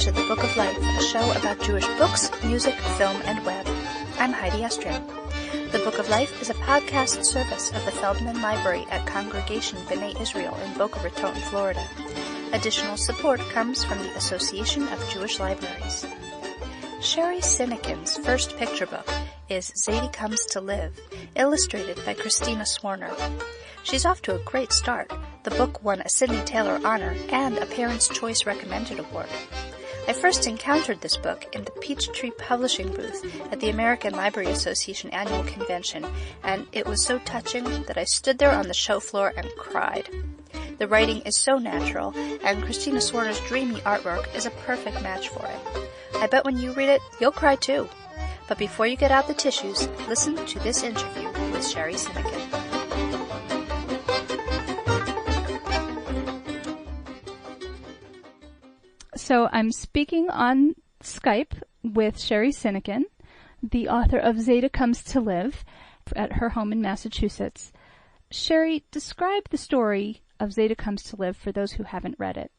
to The Book of Life, a show about Jewish books, music, film, and web. I'm Heidi Estrin. The Book of Life is a podcast service of the Feldman Library at Congregation B'nai Israel in Boca Raton, Florida. Additional support comes from the Association of Jewish Libraries. Sheri Sinykin's first picture book is Zayde Comes to Live, illustrated by Christina Swarner. She's off to a great start. The book won a Sidney Taylor Honor and a Parents' Choice Recommended Award. I first encountered this book in the Peachtree Publishing booth at the American Library Association annual convention, and it was so touching that I stood there on the show floor and cried. The writing is so natural, and Christina Swarner's dreamy artwork is a perfect match for it. I bet when you read it, you'll cry too. But before you get out the tissues, listen to this interview with Sheri Sinykin. So I'm speaking on Skype with Sheri Sinykin, the author of Zayde Comes to Live, at her home in Massachusetts. Sheri, describe the story of Zayde Comes to Live for those who haven't read it.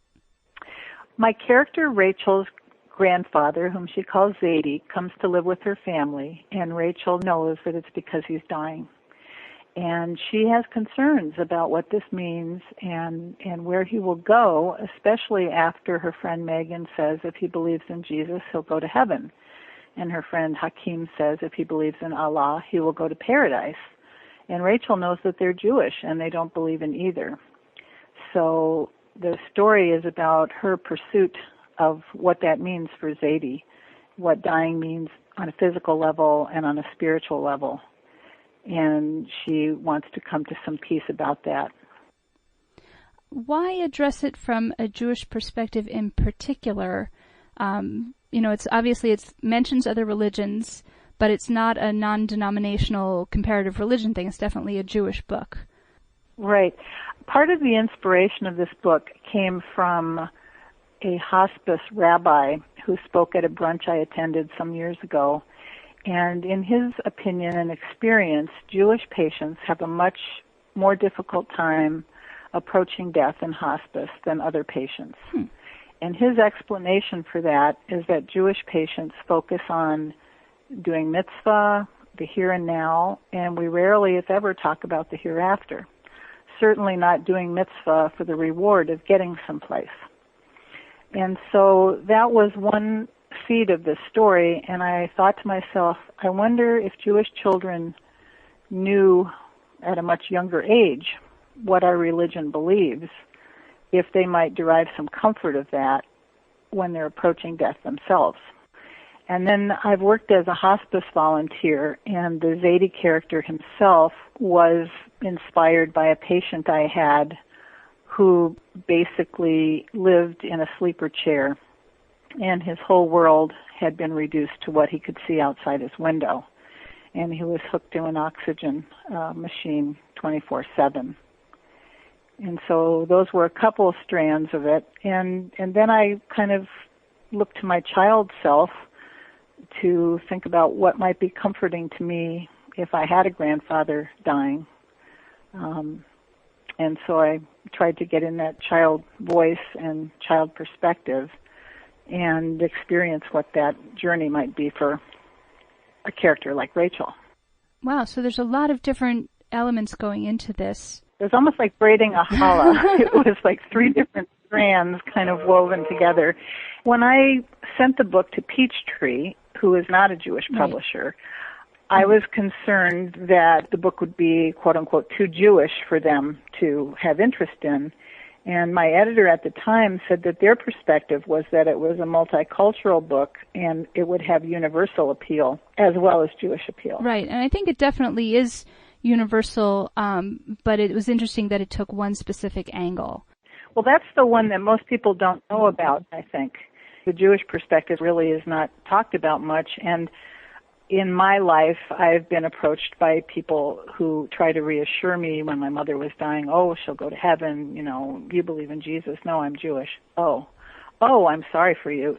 My character, Rachel's grandfather, whom she calls Zayde, comes to live with her family, and Rachel knows that it's because he's dying. And she has concerns about what this means and where he will go, especially after her friend Megan says if he believes in Jesus, he'll go to heaven. And her friend Hakeem says if he believes in Allah, he will go to paradise. And Rachel knows that they're Jewish and they don't believe in either. So the story is about her pursuit of what that means for Zayde, what dying means on a physical level and on a spiritual level. And she wants to come to some peace about that. Why address it from a Jewish perspective in particular? It's obviously it mentions other religions, but it's not a non-denominational comparative religion thing. It's definitely a Jewish book. Right. Part of the inspiration of this book came from a hospice rabbi who spoke at a brunch I attended some years ago. And in his opinion and experience, Jewish patients have a much more difficult time approaching death in hospice than other patients. And his explanation for that is that Jewish patients focus on doing mitzvah, the here and now, and we rarely, if ever, talk about the hereafter. Certainly not doing mitzvah for the reward of getting someplace. And so that was one seed of this story, and I thought to myself, I wonder if Jewish children knew at a much younger age what our religion believes, if they might derive some comfort of that when they're approaching death themselves. And then I've worked as a hospice volunteer, and the Zayde character himself was inspired by a patient I had who basically lived in a sleeper chair, and his whole world had been reduced to what he could see outside his window. And he was hooked to an oxygen machine 24/7. And so those were a couple of strands of it. And then I kind of looked to my child self to think about what might be comforting to me if I had a grandfather dying. And so I tried to get in that child voice and child perspective and experience what that journey might be for a character like Rachel. Wow, so there's a lot of different elements going into this. It was almost like braiding a challah. It was like three different strands kind of woven together. When I sent the book to Peachtree, who is not a Jewish publisher, I was concerned that the book would be, quote-unquote, too Jewish for them to have interest in. And my editor at the time said that their perspective was that it was a multicultural book and it would have universal appeal as well as Jewish appeal. Right, and I think it definitely is universal, but it was interesting that it took one specific angle. Well, that's the one that most people don't know about, I think. The Jewish perspective really is not talked about much, and in my life, I've been approached by people who try to reassure me when my mother was dying. Oh, she'll go to heaven. You believe in Jesus? No, I'm Jewish. Oh, I'm sorry for you.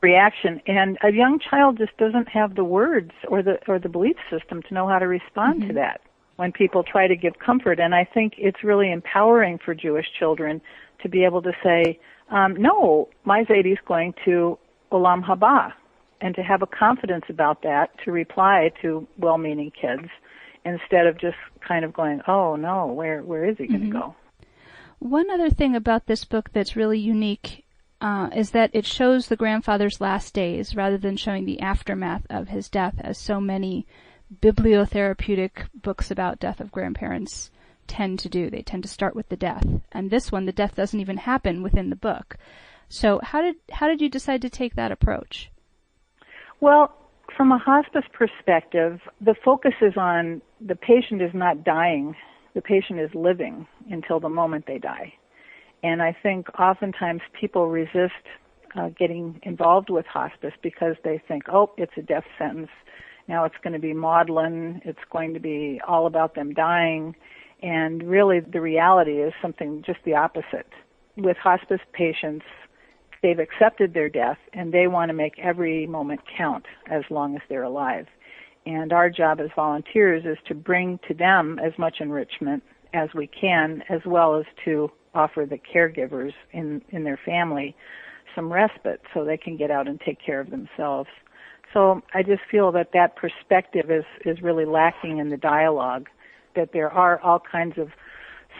Reaction. And a young child just doesn't have the words or the belief system to know how to respond to that. when people try to give comfort. And I think it's really empowering for Jewish children to be able to say, no, my Zayde's going to Olam Haba, and to have a confidence about that, to reply to well-meaning kids, instead of just kind of going, oh, no, where is he going to go? One other thing about this book that's really unique is that it shows the grandfather's last days rather than showing the aftermath of his death, as so many bibliotherapeutic books about death of grandparents tend to do. They tend to start with the death. And this one, the death doesn't even happen within the book. So how did you decide to take that approach? Well, from a hospice perspective, the focus is on the patient is not dying. The patient is living until the moment they die. And I think oftentimes people resist getting involved with hospice because they think, oh, it's a death sentence. Now it's going to be maudlin. It's going to be all about them dying. And really the reality is something just the opposite. With hospice patients, they've accepted their death and they want to make every moment count as long as they're alive. And our job as volunteers is to bring to them as much enrichment as we can, as well as to offer the caregivers in their family some respite so they can get out and take care of themselves. So I just feel that perspective is really lacking in the dialogue, that there are all kinds of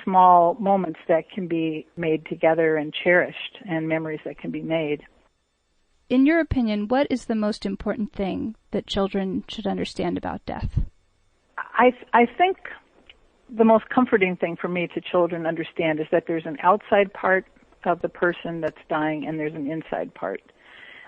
small moments that can be made together and cherished, and memories that can be made. In your opinion, what is the most important thing that children should understand about death? I think the most comforting thing for me to children understand is that there's an outside part of the person that's dying and there's an inside part,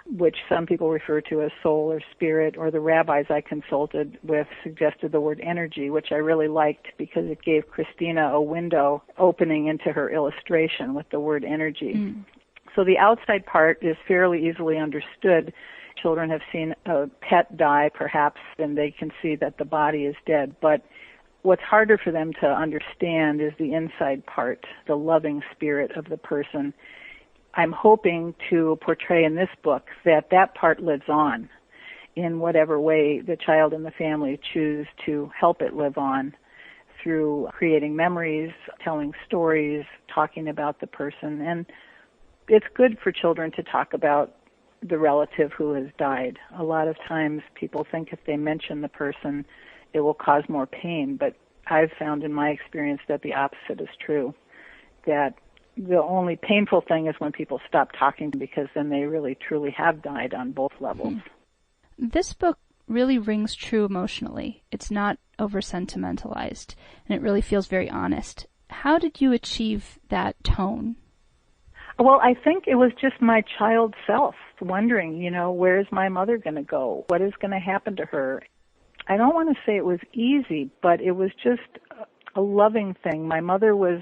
which some people refer to as soul or spirit, or the rabbis I consulted with suggested the word energy, which I really liked because it gave Christina a window opening into her illustration with the word energy. So the outside part is fairly easily understood. Children have seen a pet die, perhaps, and they can see that the body is dead. But what's harder for them to understand is the inside part, the loving spirit of the person. I'm hoping to portray in this book that part lives on in whatever way the child and the family choose to help it live on, through creating memories, telling stories, talking about the person. And it's good for children to talk about the relative who has died. A lot of times people think if they mention the person, it will cause more pain. But I've found in my experience that the opposite is true, that the only painful thing is when people stop talking, because then they really truly have died on both levels. This book really rings true emotionally. It's not over-sentimentalized, and it really feels very honest. How did you achieve that tone? Well, I think it was just my child self wondering, where's my mother going to go? What is going to happen to her? I don't want to say it was easy, but it was just a loving thing. My mother was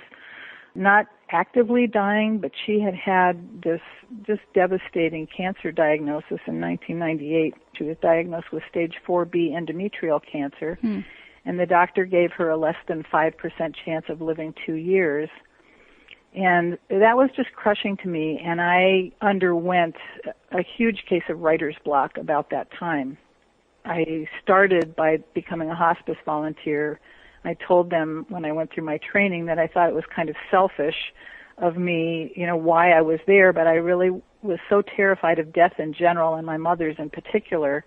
not actively dying, but she had this just devastating cancer diagnosis in 1998. She was diagnosed with stage 4B endometrial cancer, and the doctor gave her a less than 5% chance of living 2 years. And that was just crushing to me, and I underwent a huge case of writer's block about that time. I started by becoming a hospice volunteer. I told them when I went through my training that I thought it was kind of selfish of me, why I was there, but I really was so terrified of death in general, and my mother's in particular,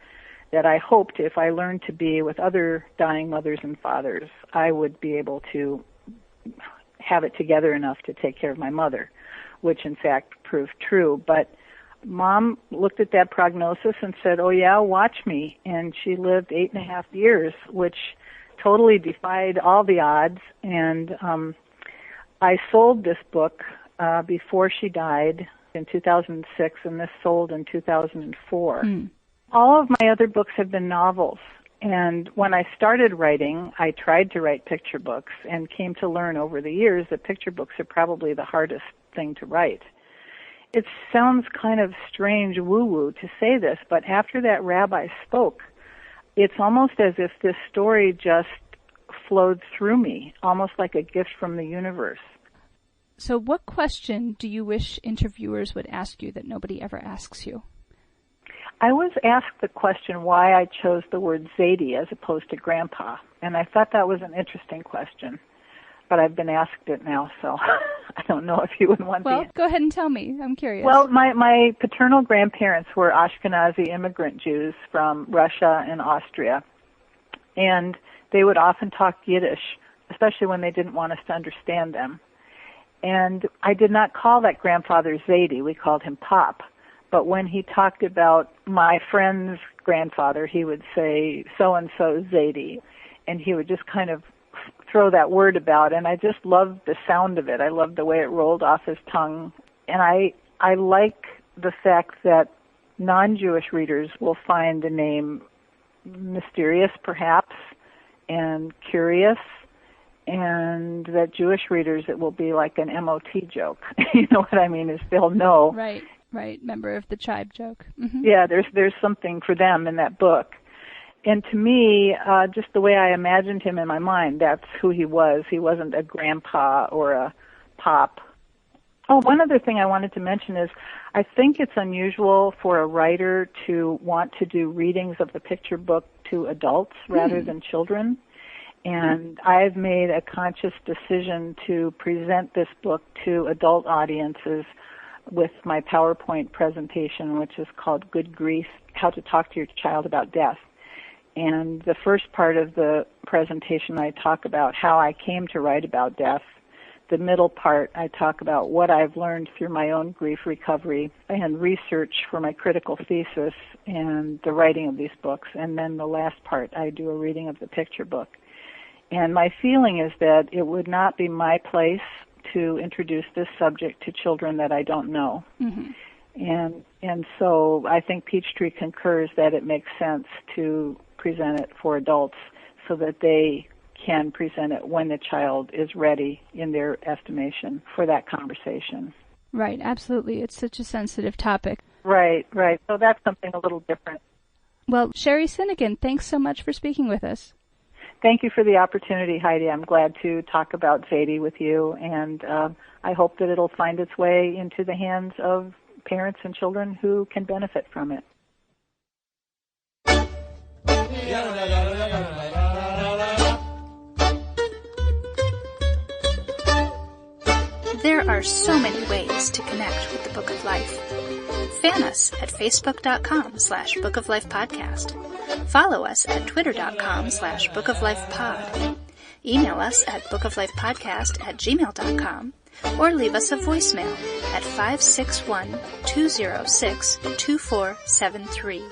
that I hoped if I learned to be with other dying mothers and fathers, I would be able to have it together enough to take care of my mother, which in fact proved true. But Mom looked at that prognosis and said, oh yeah, watch me. And she lived 8.5 years, which totally defied all the odds. And I sold this book before she died in 2006, and this sold in 2004. All of my other books have been novels. And when I started writing, I tried to write picture books and came to learn over the years that picture books are probably the hardest thing to write. It sounds kind of strange woo-woo to say this, but after that rabbi spoke, it's almost as if this story just flowed through me, almost like a gift from the universe. So what question do you wish interviewers would ask you that nobody ever asks you? I was asked the question why I chose the word Zayde as opposed to Grandpa, and I thought that was an interesting question. But I've been asked it now, so I don't know if you would want to. Well, go ahead and tell me. I'm curious. Well, my paternal grandparents were Ashkenazi immigrant Jews from Russia and Austria, and they would often talk Yiddish, especially when they didn't want us to understand them. And I did not call that grandfather Zayde. We called him Pop. But when he talked about my friend's grandfather, he would say, so-and-so Zayde, and he would just kind of throw that word about, and I just loved the sound of it. I loved the way it rolled off his tongue. And I like the fact that non-Jewish readers will find the name mysterious, perhaps, and curious, and that Jewish readers, it will be like an MOT joke. You know what I mean? Is they'll know. Right. Member of the tribe joke. Mm-hmm. Yeah, there's something for them in that book. And to me, just the way I imagined him in my mind, that's who he was. He wasn't a grandpa or a pop. Oh, one other thing I wanted to mention is I think it's unusual for a writer to want to do readings of the picture book to adults rather than children. And I've made a conscious decision to present this book to adult audiences with my PowerPoint presentation, which is called Good Grief, How to Talk to Your Child About Death. And the first part of the presentation, I talk about how I came to write about death. The middle part, I talk about what I've learned through my own grief recovery and research for my critical thesis and the writing of these books. And then the last part, I do a reading of the picture book. And my feeling is that it would not be my place to introduce this subject to children that I don't know. Mm-hmm. And so I think Peachtree concurs that it makes sense to present it for adults so that they can present it when the child is ready in their estimation for that conversation. Right, absolutely. It's such a sensitive topic. Right. So that's something a little different. Well, Sheri Sinykin, thanks so much for speaking with us. Thank you for the opportunity, Heidi. I'm glad to talk about Zayde with you, and I hope that it'll find its way into the hands of parents and children who can benefit from it. There are so many ways to connect with the Book of Life. Fan us at facebook.com/Book of Life Podcast. Follow us at twitter.com/Book of Life Pod. Email us at bookoflifepodcast@gmail.com or leave us a voicemail at 561-206-2473.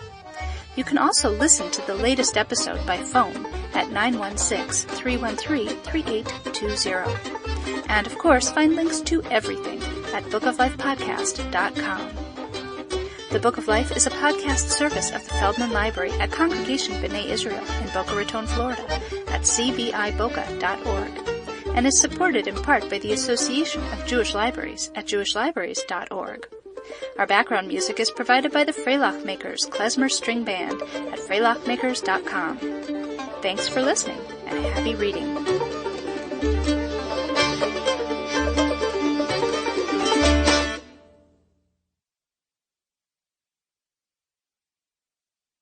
You can also listen to the latest episode by phone at 916-313-3820. And of course, find links to everything at bookoflifepodcast.com. The Book of Life is a podcast service of the Feldman Library at Congregation B'nai Israel in Boca Raton, Florida at cbiboca.org and is supported in part by the Association of Jewish Libraries at jewishlibraries.org. Our background music is provided by the Freilach Makers Klezmer String Band at freilachmakers.com. Thanks for listening and happy reading.